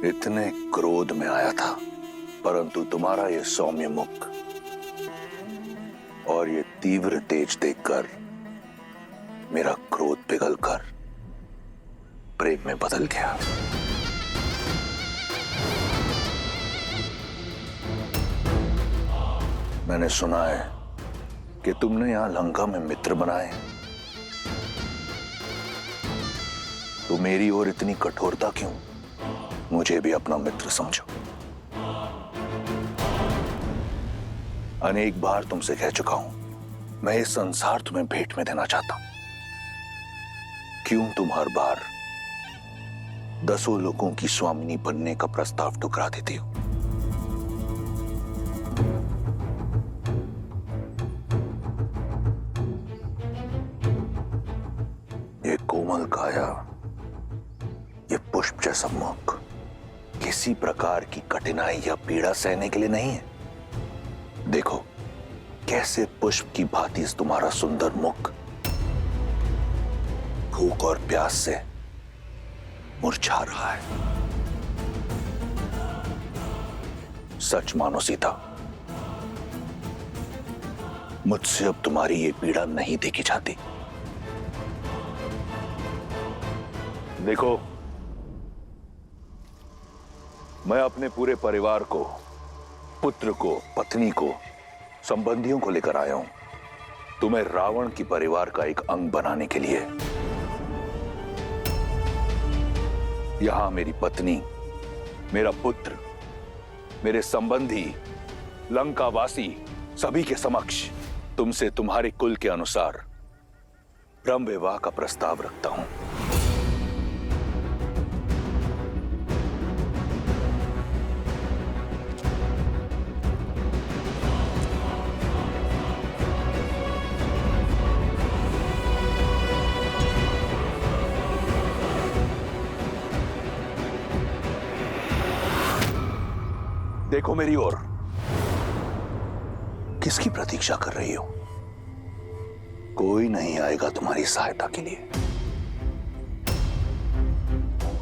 इतने क्रोध में आया था, परंतु तुम्हारा ये सौम्य मुख और ये तीव्र तेज देखकर मेरा क्रोध पिघलकर प्रेम में बदल गया। मैंने सुना है कि तुमने यहां लंका में मित्र बनाए, तो मेरी ओर इतनी कठोरता क्यों? मुझे भी अपना मित्र समझो। अनेक बार तुमसे कह चुका हूं, मैं ये संसार तुम्हें भेंट में देना चाहता हूं। क्यों तुम हर बार 10 लोगों की स्वामिनी बनने का प्रस्ताव ठुकरा देती हो? ये कोमल काया, ये पुष्प जैसा मुख किसी प्रकार की कठिनाई या पीड़ा सहने के लिए नहीं है। देखो कैसे पुष्प की भांति तुम्हारा सुंदर मुख भूख और प्यास से मुरझा रहा है। सच मानो सीता, मुझसे अब तुम्हारी ये पीड़ा नहीं देखी जाती। देखो, मैं अपने पूरे परिवार को, पुत्र को, पत्नी को, संबंधियों को लेकर आया हूं, तुम्हें रावण की परिवार का एक अंग बनाने के लिए। यहां मेरी पत्नी, मेरा पुत्र, मेरे संबंधी, लंकावासी सभी के समक्ष तुमसे तुम्हारे कुल के अनुसार ब्रह्म विवाह का प्रस्ताव रखता हूं। देखो मेरी ओर, किसकी प्रतीक्षा कर रही हो? कोई नहीं आएगा तुम्हारी सहायता के लिए,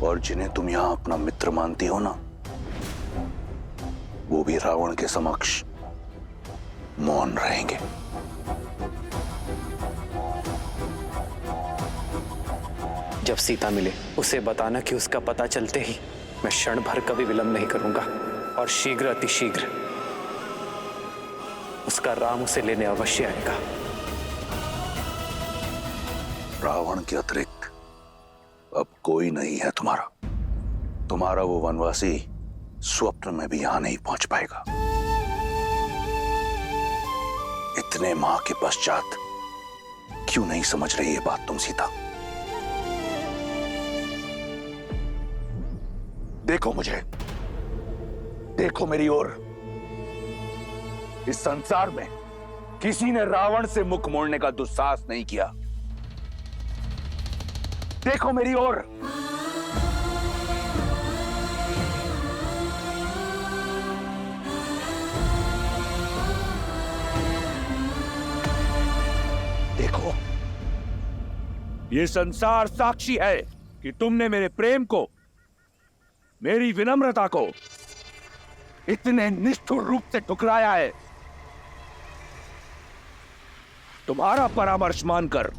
और जिन्हें तुम यहां अपना मित्र मानती हो ना, वो भी रावण के समक्ष मौन रहेंगे। जब सीता मिले उसे बताना कि उसका पता चलते ही मैं क्षण भर कभी विलंब नहीं करूंगा, और शीघ्र अतिशीघ्र उसका राम उसे लेने अवश्य आएगा। रावण के अतिरिक्त अब कोई नहीं है तुम्हारा। तुम्हारा वो वनवासी स्वप्न में भी यहां नहीं पहुंच पाएगा। इतने माह के पश्चात क्यों नहीं समझ रही ये बात तुम सीता? देखो मुझे, देखो मेरी ओर। इस संसार में किसी ने रावण से मुख मोड़ने का दुस्साहस नहीं किया। देखो मेरी ओर। देखो, ये संसार साक्षी है कि तुमने मेरे प्रेम को, मेरी विनम्रता को इतने निष्ठुर रूप से ठुकराया है। तुम्हारा परामर्श मानकर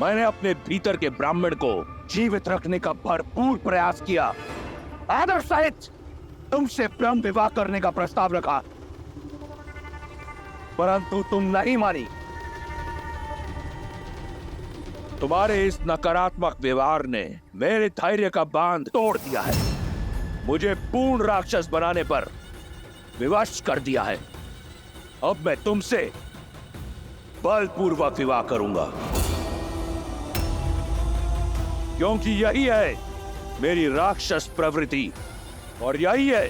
मैंने अपने भीतर के ब्राह्मण को जीवित रखने का भरपूर प्रयास किया। आदर सहित तुमसे ब्रह्म विवाह करने का प्रस्ताव रखा, परंतु तुम नहीं मानी। तुम्हारे इस नकारात्मक व्यवहार ने मेरे धैर्य का बांध तोड़ दिया है, मुझे पूर्ण राक्षस बनाने पर विवश कर दिया है। अब मैं तुमसे बलपूर्वक विवाह करूंगा, क्योंकि यही है मेरी राक्षस प्रवृत्ति और यही है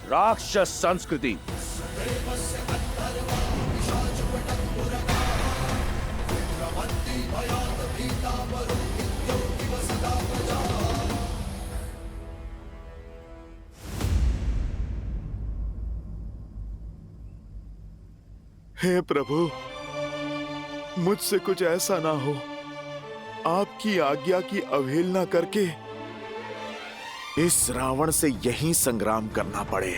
राक्षस संस्कृति। हे प्रभु, मुझसे कुछ ऐसा ना हो, आपकी आज्ञा की अवहेलना करके इस रावण से यही संग्राम करना पड़े।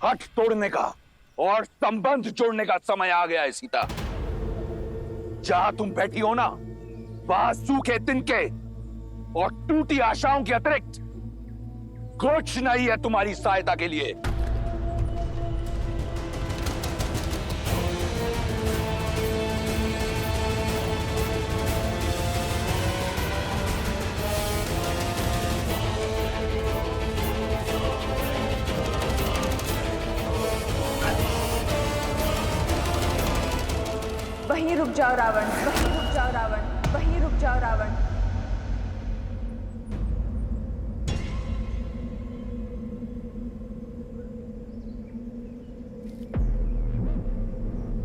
हठ तोड़ने का और संबंध जोड़ने का समय आ गया है सीता। जहां तुम बैठी हो ना, वहां सूखे तिनके और टूटी आशाओं के अतिरिक्त कुछ नहीं है तुम्हारी सहायता के लिए। वहीं रुक जाओ रावण, वहीं रुक जाओ रावण, वहीं रुक जाओ रावण।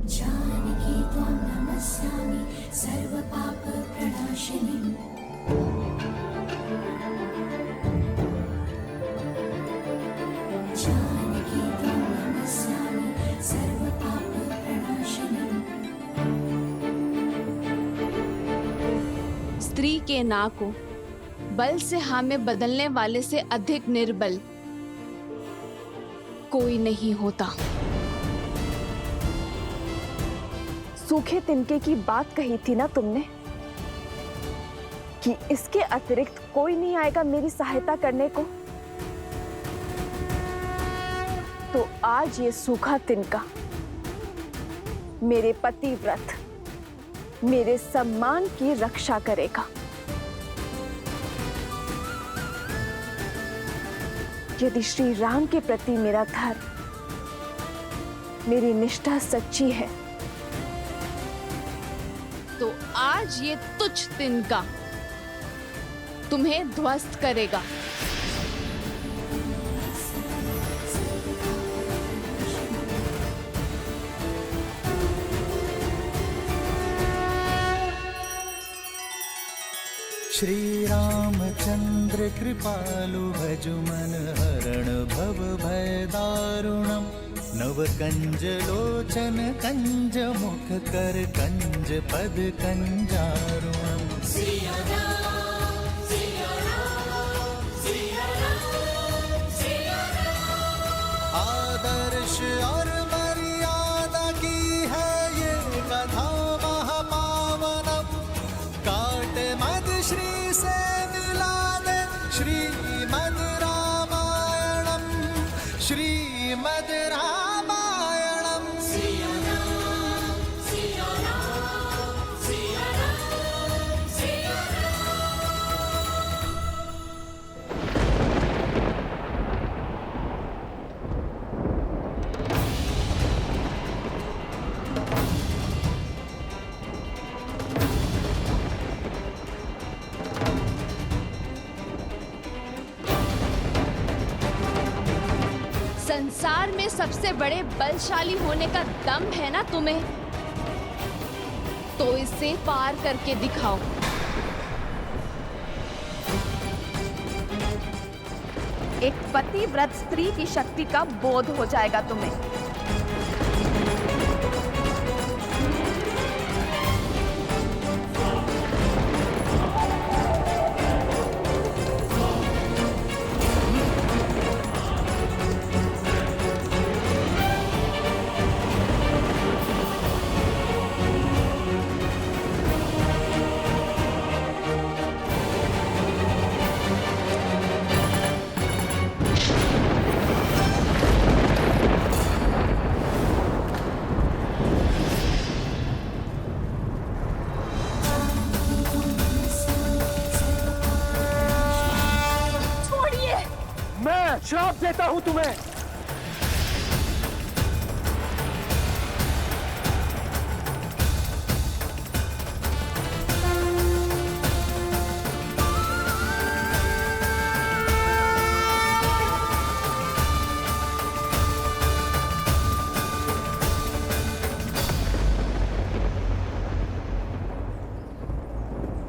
जानकी त्वां नमस्यामि सर्वपाप प्रणाशिनी। जानकी त्वां नमस्यामि सर्वपाप प्रणाशिनी। स्त्री के ना को बल से हाँ में बदलने वाले से अधिक निर्बल कोई नहीं होता। सूखे तिनके की बात कही थी ना तुमने कि इसके अतिरिक्त कोई नहीं आएगा मेरी सहायता करने को। तो आज ये सूखा तिनका मेरे पतिव्रत, मेरे सम्मान की रक्षा करेगा। यदि श्री राम के प्रति मेरा धर्म, मेरी निष्ठा सच्ची है, तो आज ये तुच्छ तिनका तुम्हें ध्वस्त करेगा। श्री रामचंद्र कृपालु भजु मन हरण भव भय दारुणम। नव कंज लोचन कंज मुख कर कंज पद कंजारुणम। आदर्श और मर्यादा की है ये कथा महापावनम। काट मद श्री से मिला दे श्रीमद् रामायणम, श्रीमद् रामायणम। संसार में सबसे बड़े बलशाली होने का दम है ना तुम्हें, तो इसे पार करके दिखाओ। एक पतिव्रत स्त्री की शक्ति का बोध हो जाएगा तुम्हें। मैं श्राप देता हूं तुम्हें।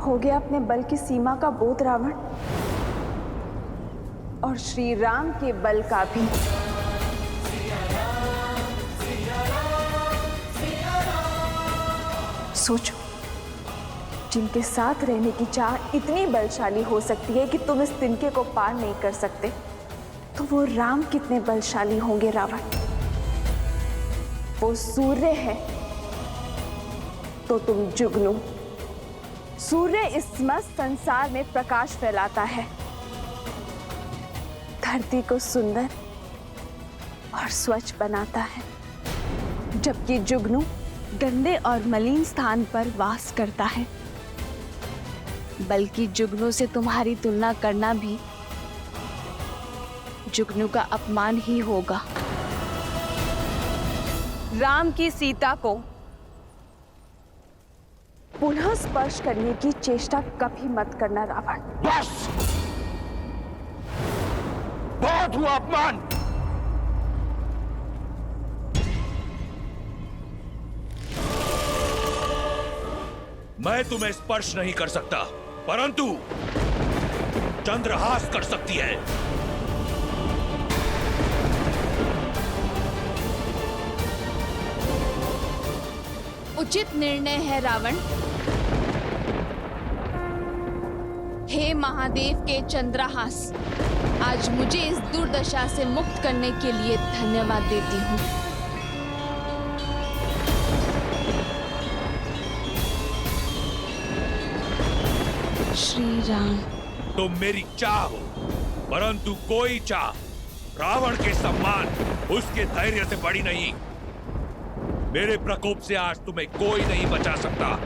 हो गया अपने बल की सीमा का बोध रावण, और श्री राम के बल का भी। सोचो, जिनके साथ रहने की चाह इतनी बलशाली हो सकती है कि तुम इस तिनके को पार नहीं कर सकते, तो वो राम कितने बलशाली होंगे रावण। वो सूर्य है तो तुम जुगनू। सूर्य इस मस्त संसार में प्रकाश फैलाता है, धरती को सुंदर और स्वच्छ बनाता है, जबकि जुगनू गंदे और मलिन स्थान पर वास करता है। बल्कि जुगनू से तुम्हारी तुलना करना भी जुगनू का अपमान ही होगा। राम की सीता को पुनः स्पर्श करने की चेष्टा कभी मत करना रावण। बस, बहुत हुआ अपमान। मैं तुम्हें स्पर्श नहीं कर सकता, परंतु चंद्रहास कर सकती है। उचित निर्णय है रावण। हे महादेव के चंद्रहास, आज मुझे इस दुर्दशा से मुक्त करने के लिए धन्यवाद देती हूँ। श्री राम। तुम मेरी चाह हो, परंतु कोई चाह रावण के सम्मान, उसके धैर्य से बड़ी नहीं। मेरे प्रकोप से आज तुम्हें कोई नहीं बचा सकता।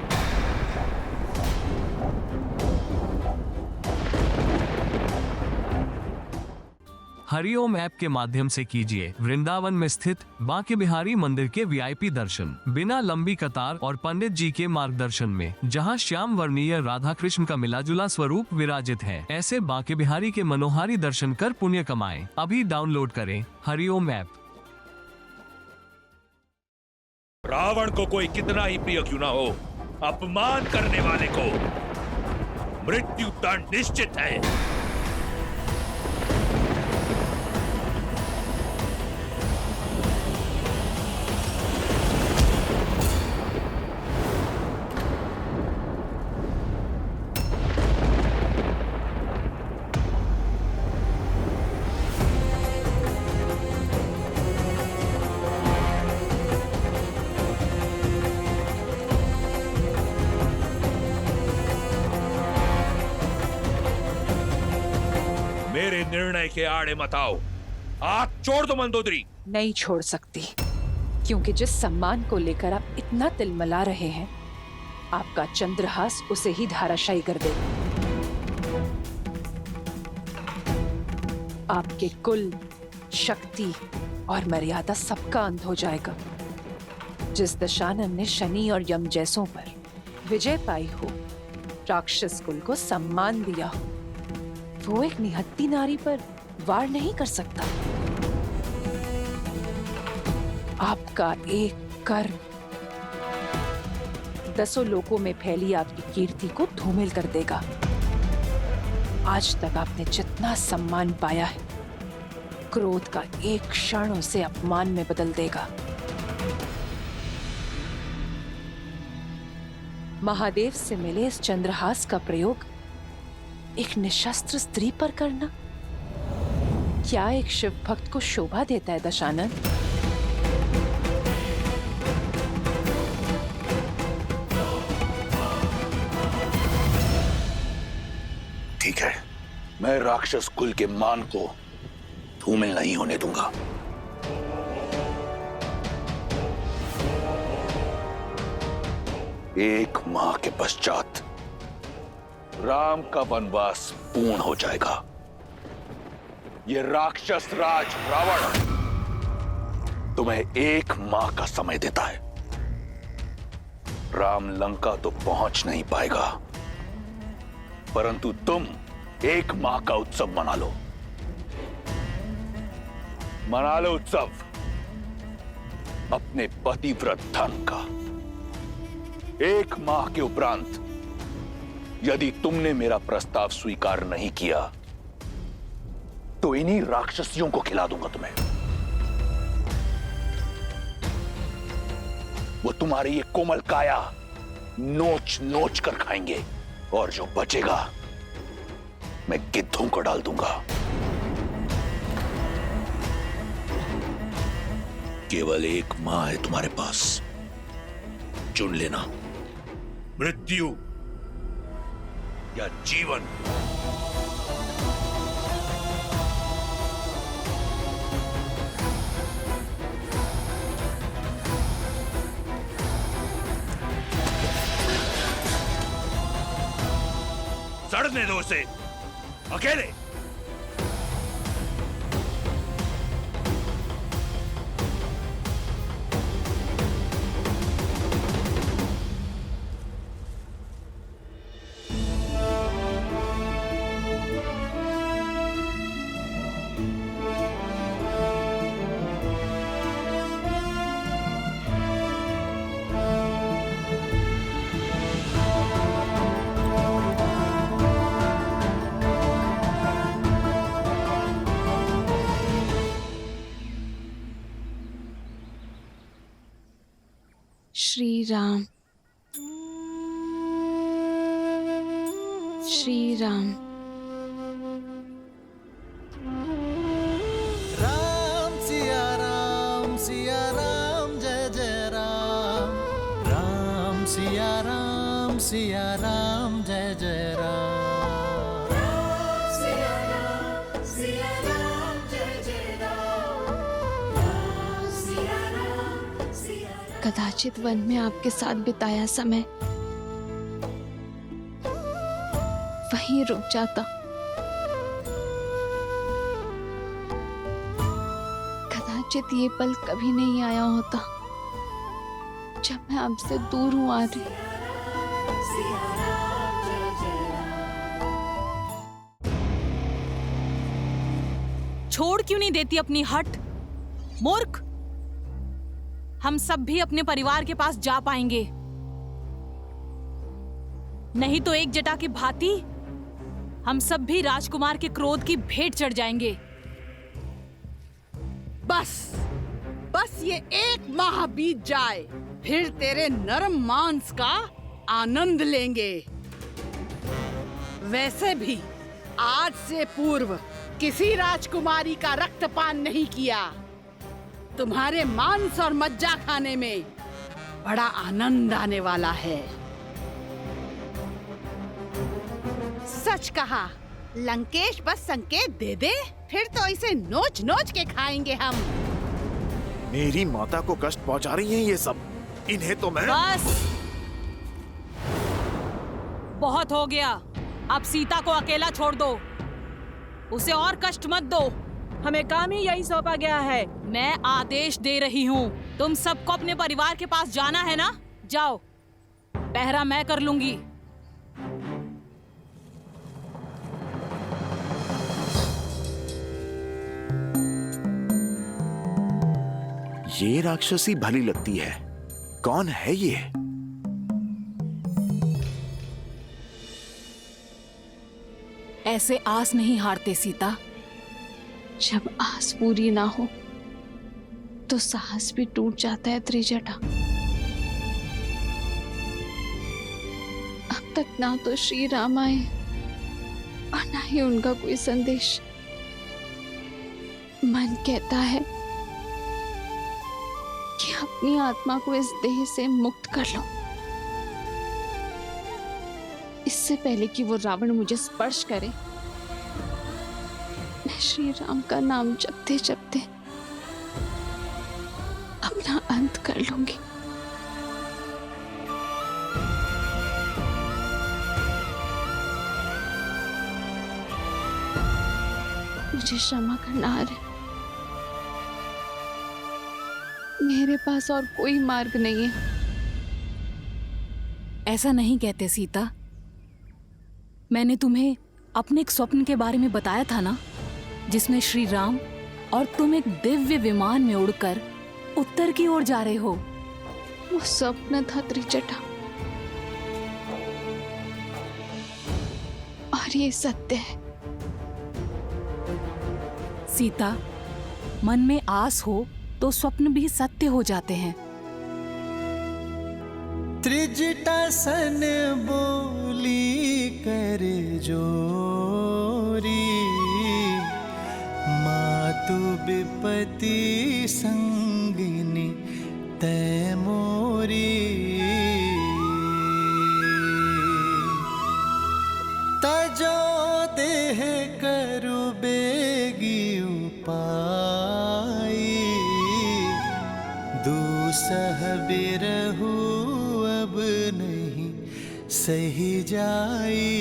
हरिओम ऐप के माध्यम से कीजिए वृंदावन में स्थित बांके बिहारी मंदिर के वीआईपी दर्शन बिना लंबी कतार और पंडित जी के मार्गदर्शन में, जहां श्याम वर्णीय राधा कृष्ण का मिलाजुला स्वरूप विराजित है। ऐसे बांके बिहारी के मनोहारी दर्शन कर पुण्य कमाएं। अभी डाउनलोड करें हरिओम ऐप। रावण को कोई कितना ही प्रिय क्यों ना हो, अपमान करने वाले को मृत्यु दंड निश्चित है। मेरे निर्णय के आड़े मत आओ। हाथ छोड़ दो मंदोदरी। नहीं छोड़ सकती, क्योंकि जिस सम्मान को लेकर आप इतना तिलमिला रहे हैं, आपका चंद्रहास उसे ही धराशायी कर दे। आपके कुल, शक्ति और मर्यादा सबका अंत हो जाएगा। जिस दशानन ने शनि और यम जैसों पर विजय पाई हो, राक्षस कुल को सम्मान दिया हो, वो एक निहत्ती नारी पर वार नहीं कर सकता। आपका एक कर्म दसों लोकों में फैली आपकी कीर्ति को धूमिल कर देगा। आज तक आपने जितना सम्मान पाया है, क्रोध का एक क्षण उसे अपमान में बदल देगा। महादेव से मिले इस चंद्रहास का प्रयोग एक निशस्त्र स्त्री पर करना क्या एक शिव भक्त को शोभा देता है दशानन? ठीक है, मैं राक्षस कुल के मान को धूमिल नहीं होने दूंगा। एक माह के पश्चात राम का वनवास पूर्ण हो जाएगा। ये राक्षस राज रावण तुम्हें एक माह का समय देता है। राम लंका तो पहुंच नहीं पाएगा, परंतु तुम एक माह का उत्सव मना लो। मना लो उत्सव अपने पतिव्रत धर्म का। एक माह के उपरांत यदि तुमने मेरा प्रस्ताव स्वीकार नहीं किया तो इन्हीं राक्षसियों को खिला दूंगा तुम्हें। वो तुम्हारी ये कोमल काया नोच नोच कर खाएंगे, और जो बचेगा मैं गिद्धों को डाल दूंगा। केवल एक मां है तुम्हारे पास, चुन लेना, मृत्यु या जीवन। सड़ने दो उसे अकेले। श्री राम, श्री राम। राम सिया राम जय जय राम। राम सिया राम जय जय राम। सिया राम जय जय राम। राम सिया राम सिया राम। कदाचित वन में आपके साथ बिताया समय वहीं रुक जाता। कदाचित ये पल कभी नहीं आया होता जब मैं आपसे दूर हूं आ रही। छोड़ क्यों नहीं देती अपनी हट, मूर्ख। हम सब भी अपने परिवार के पास जा पाएंगे, नहीं तो एक जटा की भांति हम सब भी राजकुमार के क्रोध की भेंट चढ़ जाएंगे। बस ये एक माह बीत जाए, फिर तेरे नरम मांस का आनंद लेंगे। वैसे भी आज से पूर्व किसी राजकुमारी का रक्तपान नहीं किया। तुम्हारे मांस और मज्जा खाने में बड़ा आनंद आने वाला है। सच कहा, लंकेश बस संकेत दे दे, फिर तो इसे नोच नोच के खाएंगे हम। मेरी माता को कष्ट पहुंचा रही हैं ये सब, इन्हें तो मैं। बस बहुत हो गया, अब सीता को अकेला छोड़ दो, उसे और कष्ट मत दो। हमें काम ही यही सौंपा गया है। मैं आदेश दे रही हूँ, तुम सबको अपने परिवार के पास जाना है ना, जाओ, पहरा मैं कर लूंगी। ये राक्षसी भली लगती है, कौन है ये? ऐसे आस नहीं हारते सीता। जब आस पूरी ना हो तो साहस भी टूट जाता है त्रिजटा। अब तक ना तो श्री राम आए और ना ही उनका कोई संदेश। मन कहता है कि अपनी आत्मा को इस देह से मुक्त कर लो, इससे पहले कि वो रावण मुझे स्पर्श करे। मैं श्री राम का नाम जपते जपते अपना अंत कर लूंगी। मुझे क्षमा करना है, मेरे पास और कोई मार्ग नहीं है। ऐसा नहीं कहते सीता, मैंने तुम्हें अपने एक स्वप्न के बारे में बताया था ना, जिसमें श्री राम और तुम एक दिव्य विमान में उड़कर उत्तर की ओर जा रहे हो। वो स्वप्न था त्रिजटा, और ये सत्य है। सीता, मन में आस हो तो स्वप्न भी सत्य हो जाते हैं। त्रिजटा सन बोली करे जोरी, मातु विपति संगिनी तैमोरी। तजो देह करु बेगी उपाई, दूसह बिरहु अब नहीं सही जाई।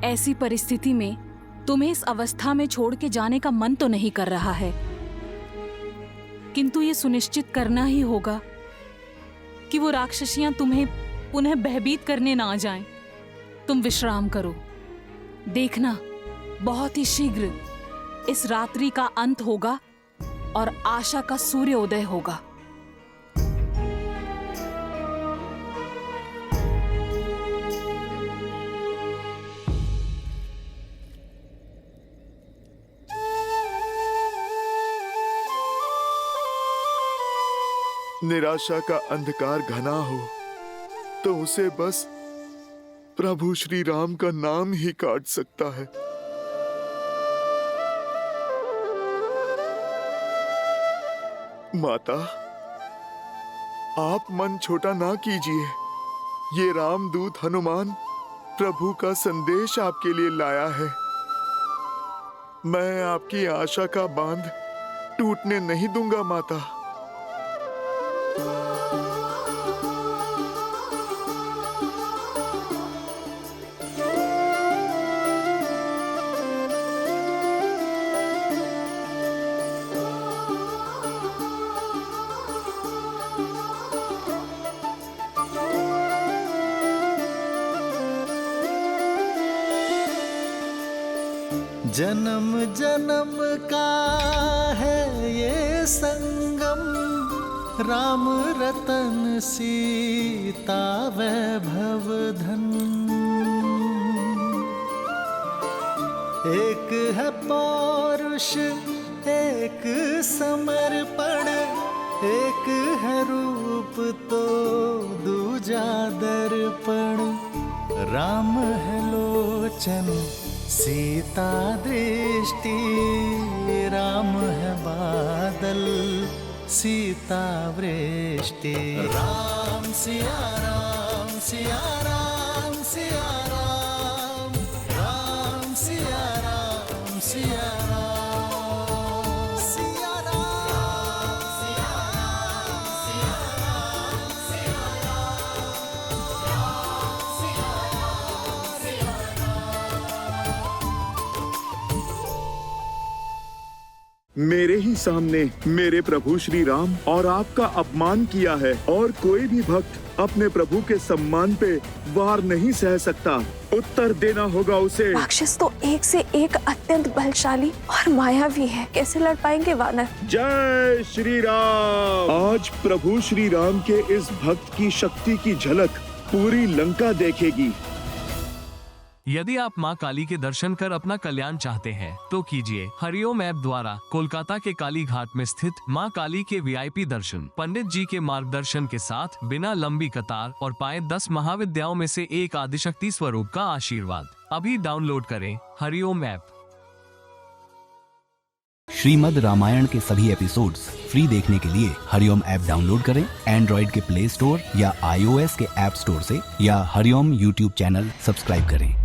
ऐसी परिस्थिति में तुम्हें इस अवस्था में छोड़ के जाने का मन तो नहीं कर रहा है, किंतु ये सुनिश्चित करना ही होगा कि वो राक्षसियां तुम्हें पुनः भयभीत करने ना आ जाएं। तुम विश्राम करो, देखना बहुत ही शीघ्र इस रात्रि का अंत होगा और आशा का सूर्योदय होगा। निराशा का अंधकार घना हो तो उसे बस प्रभु श्री राम का नाम ही काट सकता है। माता, आप मन छोटा ना कीजिए। ये रामदूत हनुमान प्रभु का संदेश आपके लिए लाया है। मैं आपकी आशा का बांध टूटने नहीं दूंगा माता। जन्म जन्म का है ये संगम, राम रतन सीता वैभव धन। एक है पौरुष एक समर्पण, एक है रूप तो दूजा दर्पण। राम है लोचन सीता दृष्टि, राम है बादल सीता वृष्टि। राम सिया राम सिया राम सिया राम, राम सिया राम सिया राम, सिया राम सिया राम सिया राम, सिया राम सिया राम सिया मेरे ही सामने मेरे प्रभु श्री राम और आपका अपमान किया है, और कोई भी भक्त अपने प्रभु के सम्मान पे वार नहीं सह सकता। उत्तर देना होगा उसे। राक्षस तो एक से एक अत्यंत बलशाली और मायावी है, कैसे लड़ पाएंगे वानर? जय श्री राम। आज प्रभु श्री राम के इस भक्त की शक्ति की झलक पूरी लंका देखेगी। यदि आप मां काली के दर्शन कर अपना कल्याण चाहते हैं तो कीजिए हरिओम ऐप द्वारा कोलकाता के काली घाट में स्थित मां काली के वीआईपी दर्शन, पंडित जी के मार्गदर्शन के साथ, बिना लंबी कतार और पाए 10 महाविद्याओं में से एक आदिशक्ति स्वरूप का आशीर्वाद। अभी डाउनलोड करें हरिओम ऐप। श्रीमद् रामायण के सभी एपिसोड्स फ्री देखने के लिए हरिओम ऐप डाउनलोड करें एंड्रॉइड के प्ले स्टोर या iOS के ऐप स्टोर से, या हरिओम यूट्यूब चैनल सब्सक्राइब करें।